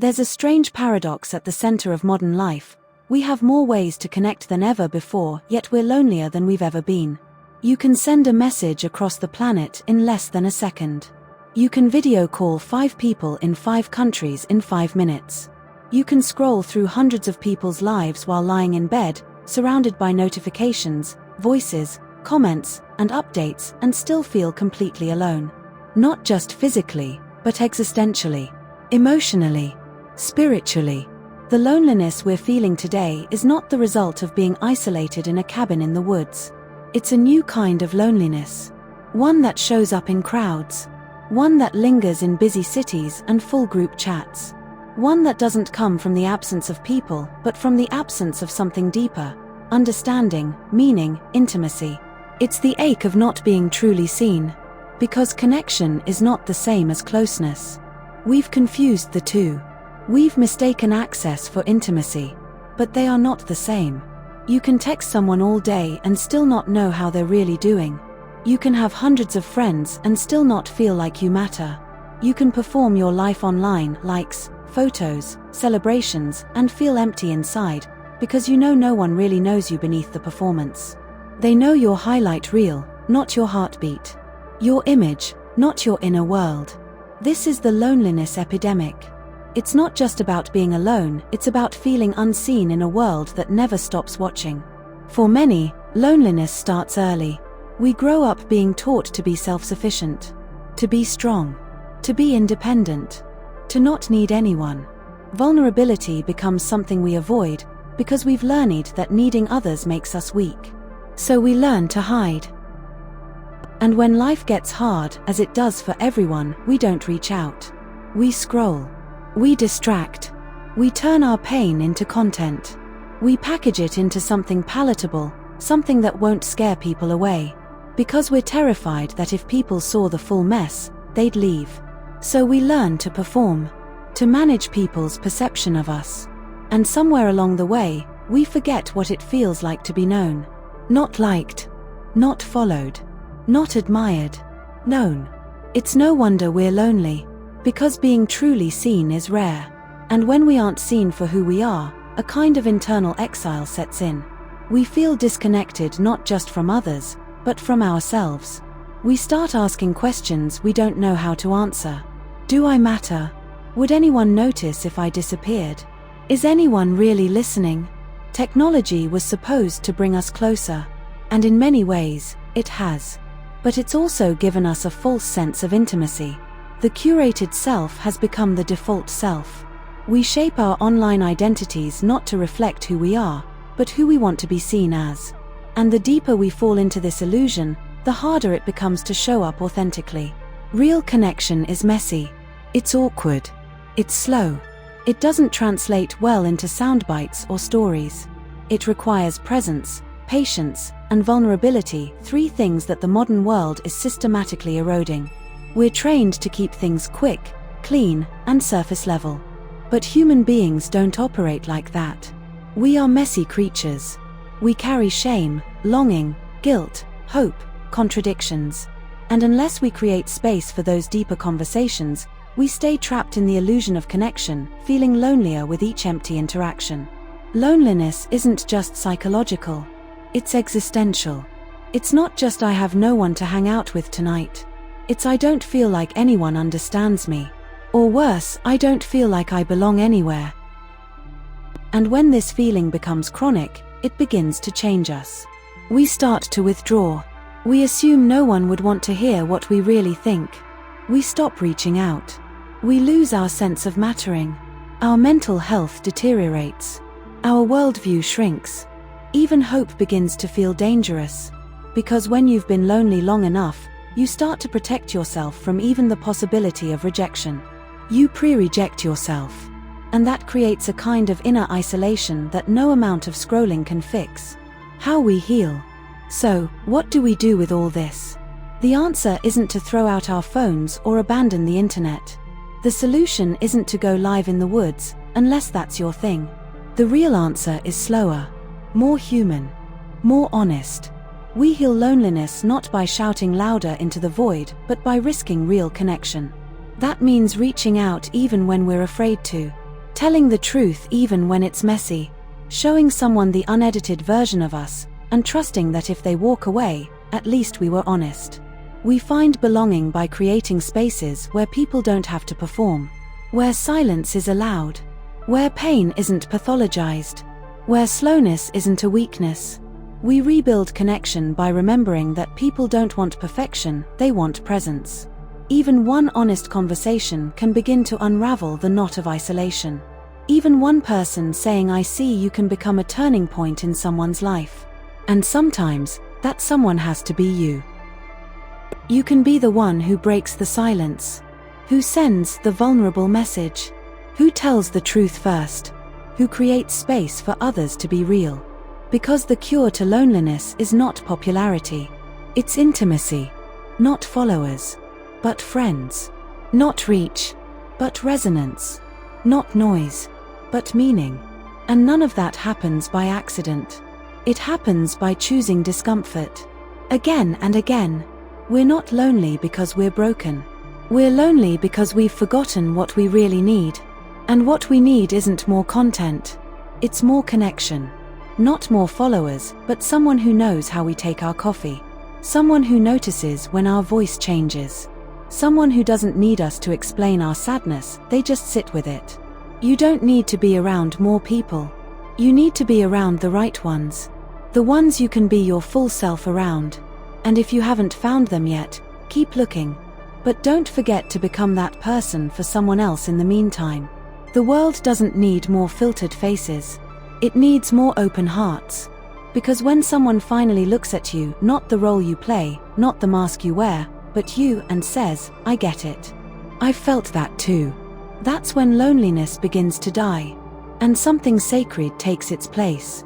There's a strange paradox at the center of modern life. We have more ways to connect than ever before, yet we're lonelier than we've ever been. You can send a message across the planet in less than a second. You can video call 5 people in 5 countries in 5 minutes. You can scroll through hundreds of people's lives while lying in bed, surrounded by notifications, voices, comments, and updates, and still feel completely alone. Not just physically, but existentially, emotionally, spiritually. The loneliness we're feeling today is not the result of being isolated in a cabin in the woods. It's a new kind of loneliness. One that shows up in crowds. One that lingers in busy cities and full group chats. One that doesn't come from the absence of people, but from the absence of something deeper: understanding, meaning, intimacy. It's the ache of not being truly seen. Because connection is not the same as closeness. We've confused the two. We've mistaken access for intimacy. But they are not the same. You can text someone all day and still not know how they're really doing. You can have hundreds of friends and still not feel like you matter. You can perform your life online, likes, photos, celebrations, and feel empty inside, because you know no one really knows you beneath the performance. They know your highlight reel, not your heartbeat. Your image, not your inner world. This is the loneliness epidemic. It's not just about being alone, it's about feeling unseen in a world that never stops watching. For many, loneliness starts early. We grow up being taught to be self-sufficient, to be strong, to be independent, to not need anyone. Vulnerability becomes something we avoid because we've learned that needing others makes us weak. So we learn to hide. And when life gets hard, as it does for everyone, we don't reach out. We scroll. We distract. We turn our pain into content. We package it into something palatable, something that won't scare people away. Because we're terrified that if people saw the full mess, they'd leave. So we learn to perform, to manage people's perception of us. And somewhere along the way, we forget what it feels like to be known. Not liked. Not followed. Not admired. Known. It's no wonder we're lonely. Because being truly seen is rare. And when we aren't seen for who we are, a kind of internal exile sets in. We feel disconnected not just from others, but from ourselves. We start asking questions we don't know how to answer. Do I matter? Would anyone notice if I disappeared? Is anyone really listening? Technology was supposed to bring us closer. And in many ways, it has. But it's also given us a false sense of intimacy. The curated self has become the default self. We shape our online identities not to reflect who we are, but who we want to be seen as. And the deeper we fall into this illusion, the harder it becomes to show up authentically. Real connection is messy. It's awkward. It's slow. It doesn't translate well into sound bites or stories. It requires presence, patience, and vulnerability, 3 things that the modern world is systematically eroding. We're trained to keep things quick, clean, and surface level. But human beings don't operate like that. We are messy creatures. We carry shame, longing, guilt, hope, contradictions. And unless we create space for those deeper conversations, we stay trapped in the illusion of connection, feeling lonelier with each empty interaction. Loneliness isn't just psychological. It's existential. It's not just I have no one to hang out with tonight. It's I don't feel like anyone understands me. Or worse, I don't feel like I belong anywhere. And when this feeling becomes chronic, it begins to change us. We start to withdraw. We assume no one would want to hear what we really think. We stop reaching out. We lose our sense of mattering. Our mental health deteriorates. Our worldview shrinks. Even hope begins to feel dangerous. Because when you've been lonely long enough, you start to protect yourself from even the possibility of rejection. You pre-reject yourself. And that creates a kind of inner isolation that no amount of scrolling can fix. How we heal. So, what do we do with all this? The answer isn't to throw out our phones or abandon the internet. The solution isn't to go live in the woods, unless that's your thing. The real answer is slower, more human, more honest. We heal loneliness not by shouting louder into the void, but by risking real connection. That means reaching out even when we're afraid to. Telling the truth even when it's messy. Showing someone the unedited version of us, and trusting that if they walk away, at least we were honest. We find belonging by creating spaces where people don't have to perform. Where silence is allowed. Where pain isn't pathologized. Where slowness isn't a weakness. We rebuild connection by remembering that people don't want perfection, they want presence. Even one honest conversation can begin to unravel the knot of isolation. Even one person saying "I see you" can become a turning point in someone's life. And sometimes, that someone has to be you. You can be the one who breaks the silence. Who sends the vulnerable message. Who tells the truth first. Who creates space for others to be real. Because the cure to loneliness is not popularity. It's intimacy. Not followers. But friends. Not reach. But resonance. Not noise. But meaning. And none of that happens by accident. It happens by choosing discomfort. Again and again. We're not lonely because we're broken. We're lonely because we've forgotten what we really need. And what we need isn't more content. It's more connection. Not more followers, but someone who knows how we take our coffee. Someone who notices when our voice changes. Someone who doesn't need us to explain our sadness, they just sit with it. You don't need to be around more people. You need to be around the right ones. The ones you can be your full self around. And if you haven't found them yet, keep looking. But don't forget to become that person for someone else in the meantime. The world doesn't need more filtered faces. It needs more open hearts. Because when someone finally looks at you, not the role you play, not the mask you wear, but you, and says, "I get it. I've felt that too." That's when loneliness begins to die. And something sacred takes its place.